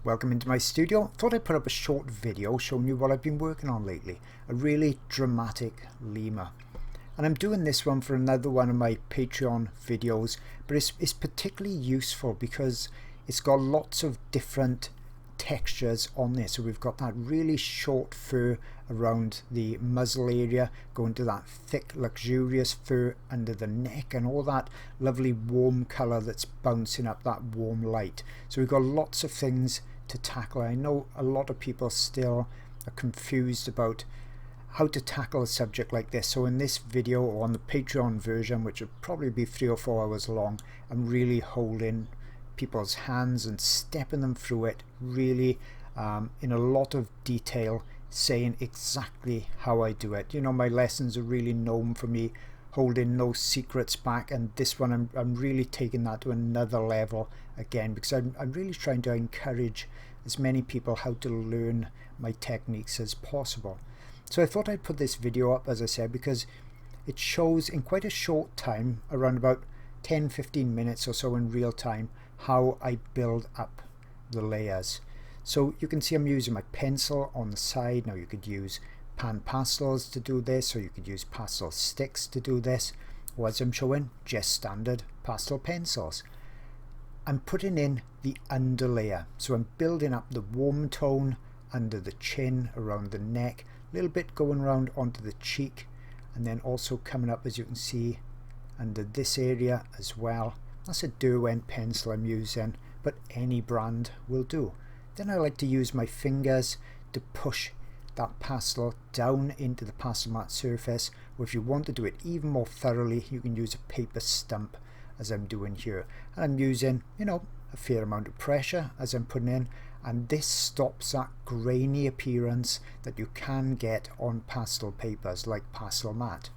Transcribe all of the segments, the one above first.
Welcome into my studio. Thought I'd put up a short video showing you what I've been working on lately. A really dramatic lemur. And I'm doing this one for another one of my Patreon videos, but it's particularly useful because it's got lots of different textures on this. So we've got that really short fur around the muzzle area, going to that thick luxurious fur under the neck, and all that lovely warm colour that's bouncing up that warm light. So we've got lots of things to tackle. I know a lot of people still are confused about how to tackle a subject like this. So in this video, or on the Patreon version, which will probably be 3 or 4 hours long, I'm really holding people's hands and stepping them through it really in a lot of detail, saying exactly how I do it. You know, my lessons are really known for me holding no secrets back, and this one I'm really taking that to another level again, because I'm really trying to encourage as many people how to learn my techniques as possible. So I thought I'd put this video up, as I said, because it shows in quite a short time, around about 10-15 minutes or so in real time, how I build up the layers. So you can see I'm using my pencil on the side. Now you could use PanPastels to do this, or you could use pastel sticks to do this, or as I'm showing, just standard pastel pencils. I'm putting in the underlayer, so I'm building up the warm tone under the chin, around the neck, a little bit going around onto the cheek, and then also coming up, as you can see, under this area as well. That's a Derwent pencil I'm using, but any brand will do. Then I like to use my fingers to push that pastel down into the pastel mat surface, or if you want to do it even more thoroughly, you can use a paper stump, as I'm doing here. And I'm using, you know, a fair amount of pressure as I'm putting in, and this stops that grainy appearance that you can get on pastel papers like pastel mat.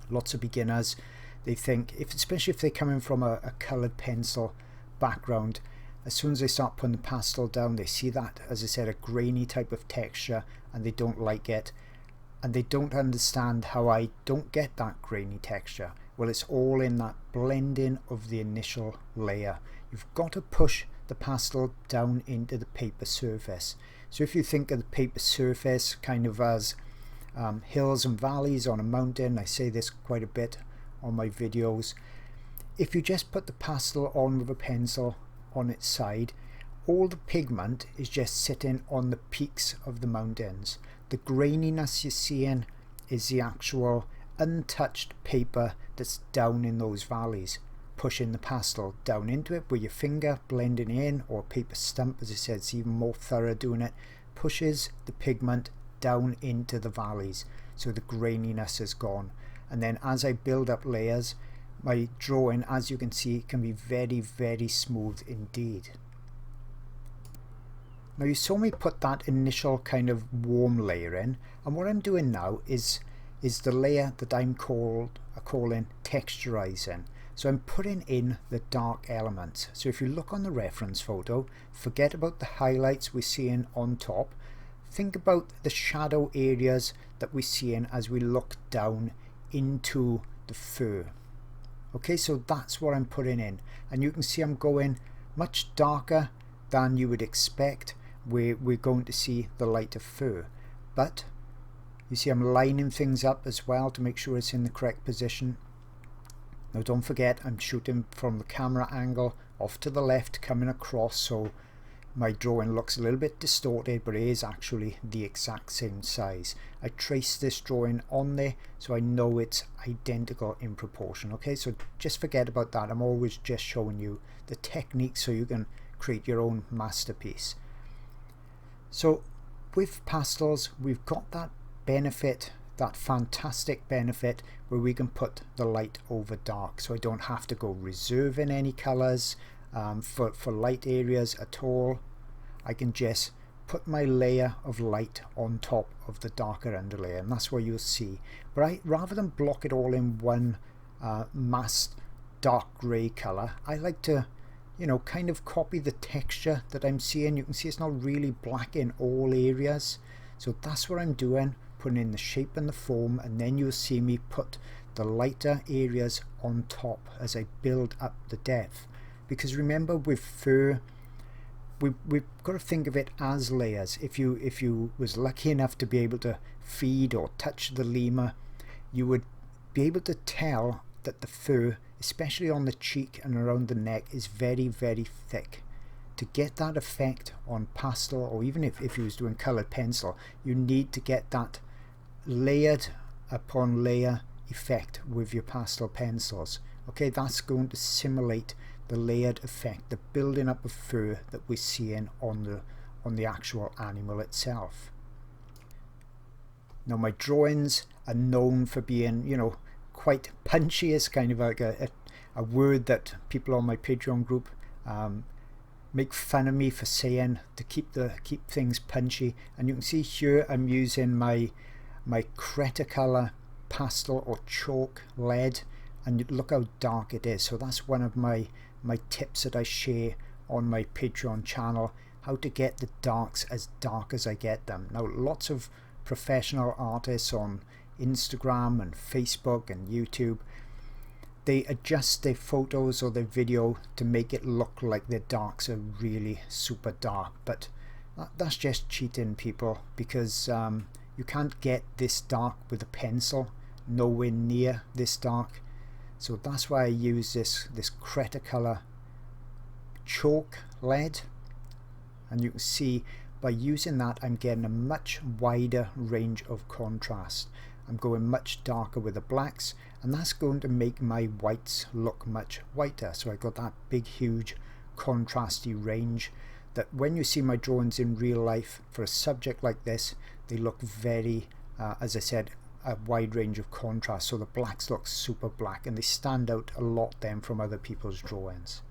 Lots of beginners, they think, especially if they're coming from a coloured pencil background, as soon as they start putting the pastel down, they see that, as I said, a grainy type of texture, and they don't like it, and they don't understand how I don't get that grainy texture. Well, it's all in that blending of the initial layer. You've got to push the pastel down into the paper surface. So if you think of the paper surface kind of as hills and valleys on a mountain, I say this quite a bit on my videos, if you just put the pastel on with a pencil on its side, all the pigment is just sitting on the peaks of the mountains. The graininess you're seeing is the actual untouched paper that's down in those valleys. Pushing the pastel down into it with your finger, blending in, or paper stump, as I said, it's even more thorough doing it, pushes the pigment down into the valleys, so the graininess is gone. And then as I build up layers, my drawing, as you can see, can be very, very smooth indeed. Now you saw me put that initial kind of warm layer in, and what I'm doing now is the layer that I'm calling texturizing. So I'm putting in the dark elements. So if you look on the reference photo, forget about the highlights we're seeing on top. Think about the shadow areas that we're seeing as we look down into the fur. Okay, so that's what I'm putting in, and you can see I'm going much darker than you would expect where we're going to see the lighter fur. But you see I'm lining things up as well to make sure it's in the correct position. Now don't forget, I'm shooting from the camera angle off to the left, coming across, so my drawing looks a little bit distorted, but it is actually the exact same size. I traced this drawing on there, so I know it's identical in proportion. Okay, so just forget about that. I'm always just showing you the technique so you can create your own masterpiece. So with pastels, we've got that benefit, that fantastic benefit, where we can put the light over dark, so I don't have to go reserving any colors for light areas at all. I can just put my layer of light on top of the darker underlayer, and that's what you'll see. But rather than block it all in one masked dark grey color, I like to, you know, kind of copy the texture that I'm seeing. You can see it's not really black in all areas, so that's what I'm doing, putting in the shape and the form, and then you'll see me put the lighter areas on top as I build up the depth. Because remember, with fur, we've got to think of it as layers. If you was lucky enough to be able to feed or touch the lemur, you would be able to tell that the fur, especially on the cheek and around the neck, is very, very thick. To get that effect on pastel, or even if you was doing coloured pencil, you need to get that layered upon layer effect with your pastel pencils. Okay, that's going to simulate the layered effect, the building up of fur that we're seeing on the actual animal itself. Now, my drawings are known for being, you know, quite punchy. It's kind of like a word that people on my Patreon group make fun of me for saying, to keep things punchy. And you can see here I'm using my Cretacolor pastel or chalk lead, and look how dark it is. So that's one of my tips that I share on my Patreon channel, how to get the darks as dark as I get them. Now, lots of professional artists on Instagram and Facebook and YouTube, they adjust their photos or their video to make it look like their darks are really super dark, but that's just cheating, people, because you can't get this dark with a pencil, nowhere near this dark. So that's why I use this Cretacolor chalk lead, and you can see by using that I'm getting a much wider range of contrast. I'm going much darker with the blacks, and that's going to make my whites look much whiter. So I got that big, huge contrasty range that when you see my drawings in real life for a subject like this, they look very, as I said, a wide range of contrast. So the blacks look super black, and they stand out a lot then from other people's drawings.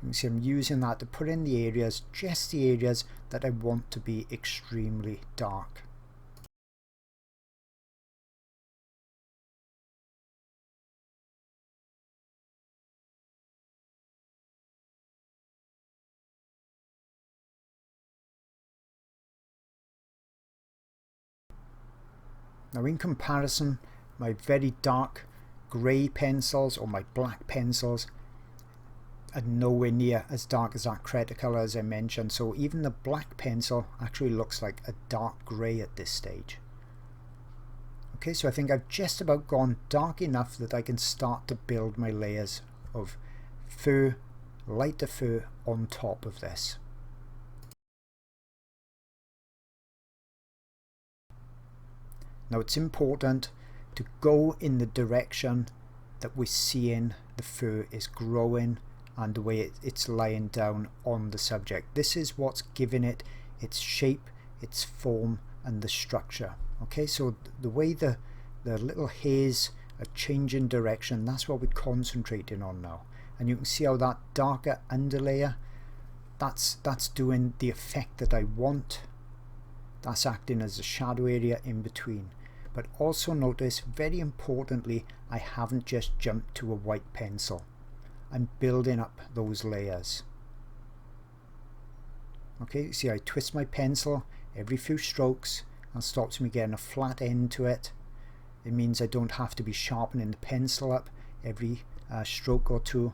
You can see I'm using that to put in the areas, just the areas that I want to be extremely dark. Now, in comparison, my very dark grey pencils or my black pencils are nowhere near as dark as that Cretacolor, as I mentioned. So even the black pencil actually looks like a dark grey at this stage. Okay, so I think I've just about gone dark enough that I can start to build my layers of fur, lighter fur on top of this. Now, it's important to go in the direction that we're seeing the fur is growing and the way it's lying down on the subject. This is what's giving it its shape, its form, and the structure. Okay, so the way the little hairs are changing direction, that's what we're concentrating on now. And you can see how that darker underlayer, that's doing the effect that I want. That's acting as a shadow area in between. But also notice, very importantly, I haven't just jumped to a white pencil. I'm building up those layers. Okay, see, I twist my pencil every few strokes and stops me getting a flat end to it. It means I don't have to be sharpening the pencil up every stroke or two.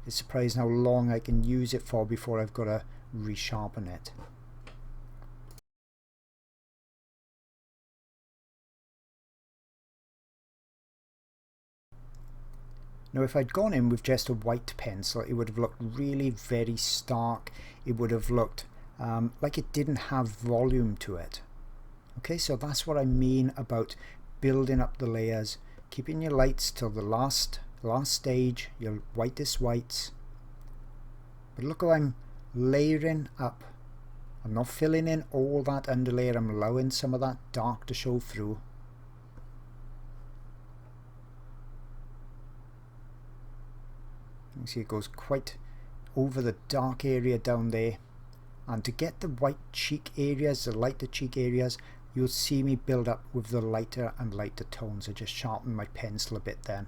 It's surprising how long I can use it for before I've got to resharpen it. Now, if I'd gone in with just a white pencil, it would have looked really very stark. It would have looked like it didn't have volume to it. Okay, so that's what I mean about building up the layers, keeping your lights till the last stage, your whitest whites. But look how I'm layering up. I'm not filling in all that underlayer, I'm allowing some of that dark to show through. You see it goes quite over the dark area down there, and to get the white cheek areas, the lighter cheek areas, you'll see me build up with the lighter and lighter tones. I just sharpen my pencil a bit then.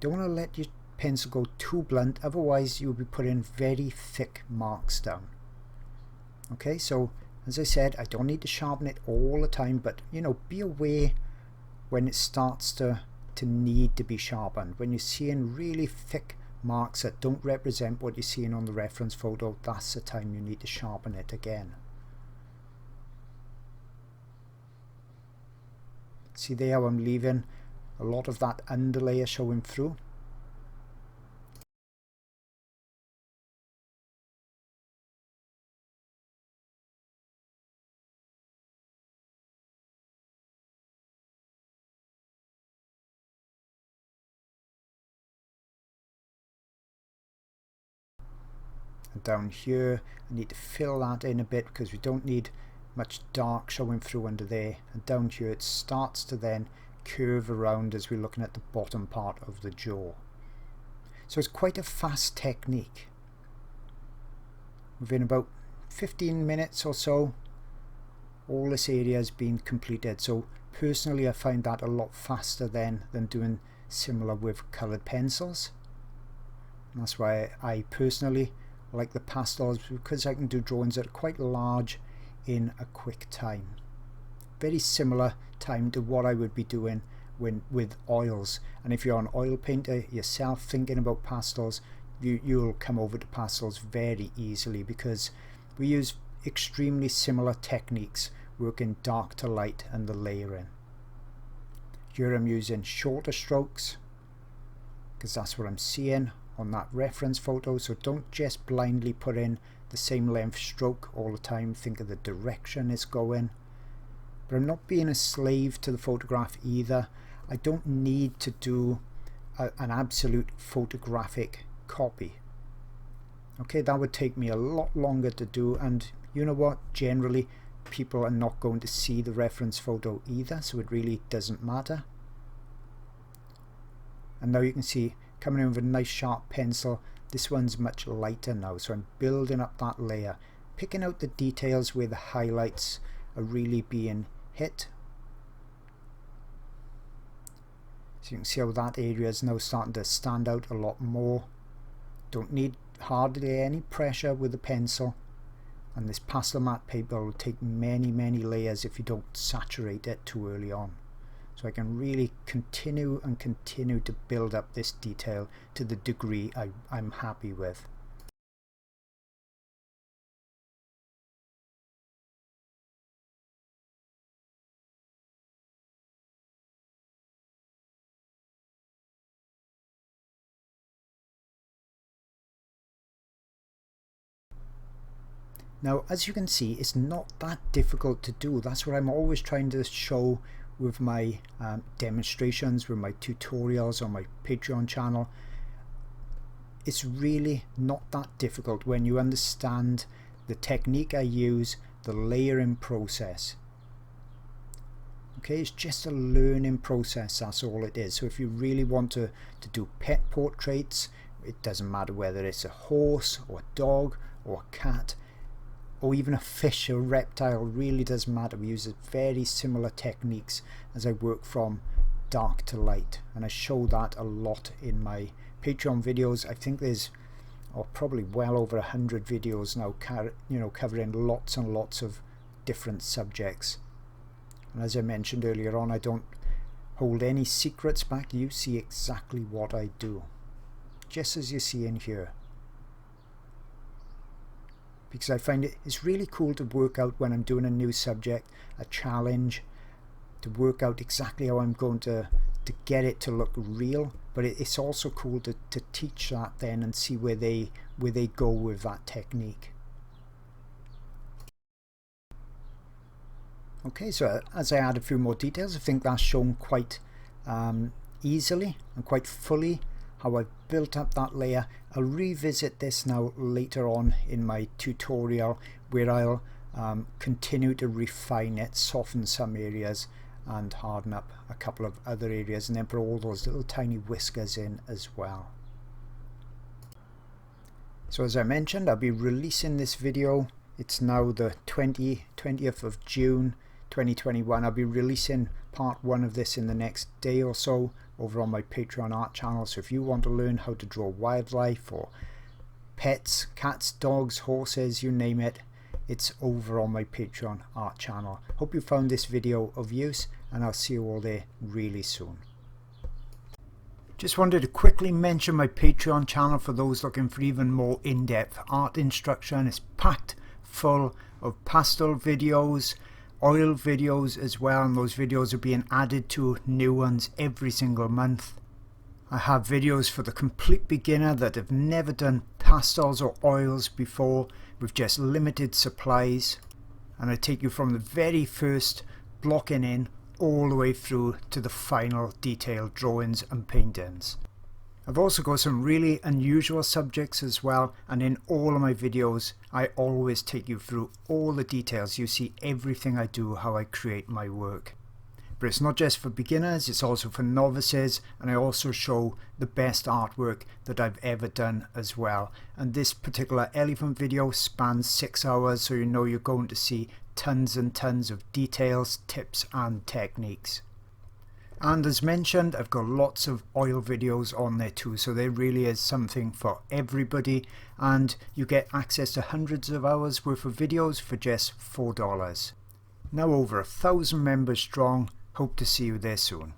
Don't want to let your pencil go too blunt, otherwise you'll be putting very thick marks down. Okay, so as I said, I don't need to sharpen it all the time, but you know, be aware when it starts to need to be sharpened. When you're seeing really thick marks that don't represent what you're seeing on the reference photo, that's the time you need to sharpen it again. See there how I'm leaving a lot of that underlayer showing through. And down here I need to fill that in a bit because we don't need much dark showing through under there, and down here it starts to then curve around as we're looking at the bottom part of the jaw. So it's quite a fast technique. Within about 15 minutes or so all this area has been completed. So personally I find that a lot faster than doing similar with coloured pencils, and that's why I personally like the pastels, because I can do drawings that are quite large in a quick time. Very similar time to what I would be doing with oils, and if you're an oil painter yourself thinking about pastels, you'll come over to pastels very easily because we use extremely similar techniques working dark to light and the layering. Here I'm using shorter strokes because that's what I'm seeing on that reference photo, so don't just blindly put in the same length stroke all the time, think of the direction it's going. But I'm not being a slave to the photograph either. I don't need to do an absolute photographic copy. Okay, that would take me a lot longer to do, and you know what, generally people are not going to see the reference photo either, so it really doesn't matter. And now you can see coming in with a nice sharp pencil, this one's much lighter now, so I'm building up that layer, picking out the details where the highlights are really being hit. So you can see how that area is now starting to stand out a lot more. Don't need hardly any pressure with the pencil, and this pastel matte paper will take many layers if you don't saturate it too early on. So I can really continue to build up this detail to the degree I'm happy with. Now as you can see, it's not that difficult to do. That's what I'm always trying to show with my demonstrations, with my tutorials on my Patreon channel. It's really not that difficult when you understand the technique I use, the layering process. Okay, it's just a learning process, that's all it is. So if you really want to do pet portraits, it doesn't matter whether it's a horse or a dog or a cat or even a fish or reptile, really doesn't matter. We use very similar techniques as I work from dark to light, and I show that a lot in my Patreon videos. I think there's probably well over 100 videos now, covering lots and lots of different subjects. And as I mentioned earlier on, I don't hold any secrets back. You see exactly what I do, just as you see in here. Because I find it's really cool to work out when I'm doing a new subject, a challenge, to work out exactly how I'm going to get it to look real. But it's also cool to teach that then and see where they go with that technique. Okay, so as I add a few more details, I think that's shown quite easily and quite fully how I've built up that layer. I'll revisit this now later on in my tutorial, where I'll continue to refine it, soften some areas and harden up a couple of other areas, and then put all those little tiny whiskers in as well. So as I mentioned, I'll be releasing this video. It's now the 20th of June 2021. I'll be releasing part 1 of this in the next day or so over on my Patreon art channel. So if you want to learn how to draw wildlife or pets, cats, dogs, horses, you name it, it's over on my Patreon art channel. Hope you found this video of use, and I'll see you all there really soon. Just wanted to quickly mention my Patreon channel for those looking for even more in-depth art instruction. It's packed full of pastel videos, oil videos as well, and those videos are being added to new ones every single month. I have videos for the complete beginner that have never done pastels or oils before with just limited supplies, and I take you from the very first blocking in all the way through to the final detailed drawings and paintings. I've also got some really unusual subjects as well, and in all of my videos I always take you through all the details. You see everything I do, how I create my work. But it's not just for beginners, it's also for novices, and I also show the best artwork that I've ever done as well. And this particular elephant video spans 6 hours, so you know you're going to see tons and tons of details, tips and techniques. And as mentioned, I've got lots of oil videos on there too, so there really is something for everybody, and you get access to hundreds of hours worth of videos for just $4. Now over 1,000 members strong. Hope to see you there soon.